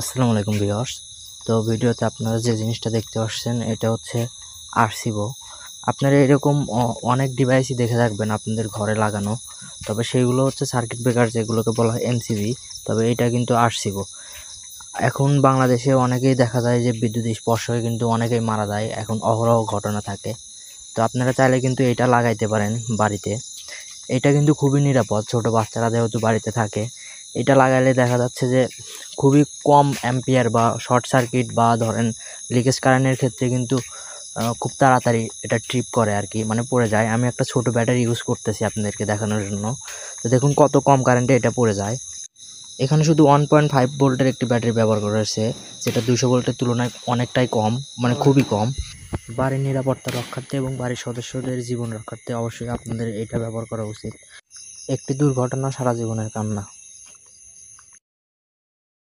আসসালামু আলাইকুম ভিউয়ার্স। তো ভিডিওতে আপনারা যে জিনিসটা দেখতে পাচ্ছেন এটা হচ্ছে আরসিবো। আপনারা এরকম অনেক ডিভাইসই দেখে থাকবেন আপনাদের ঘরে লাগানো, তবে সেইগুলো হচ্ছে সার্কিট ব্রেকার, যেগুলোকে বলা হয় এমসিবি। তবে এটা কিন্তু আরসিবো। এখন বাংলাদেশে অনেকেই দেখা যায় যে বিদ্যুৎ স্পর্শে কিন্তু অনেকেই মারা যায়, এখন অহরহ ঘটনা থাকে। তো আপনারা চাইলে কিন্তু এটা লাগাইতে পারেন বাড়িতে। এটা কিন্তু খুবই নিরাপদ, ছোট বাচ্চারা যেহেতু বাড়িতে থাকে। এটা লাগাইলে দেখা যাচ্ছে যে খুবই কম অ্যাম্পিয়ার বা শর্ট সার্কিট বা ধরেন লিকেজ কারেন্টের ক্ষেত্রে কিন্তু খুব তাড়াতাড়ি এটা ট্রিপ করে আর কি, মানে পড়ে যায়। আমি একটা ছোট ব্যাটারি ইউজ করতেছি আপনাদেরকে দেখানোর জন্য। তো দেখুন কত কম কারেন্টে এটা পড়ে যায়। এখানে শুধু 1.5 ভোল্টের একটি ব্যাটারি ব্যবহার করা হয়েছে, যেটা 200 ভোল্টের তুলনায় অনেকটাই কম, মানে খুবই কম। বাড়ির নিরাপত্তা রক্ষার্থে এবং বাড়ির সদস্যদের জীবন রক্ষার্থে অবশ্যই আপনাদের এটা ব্যবহার করা উচিত। একটি দুর্ঘটনা সারা জীবনের কান্না।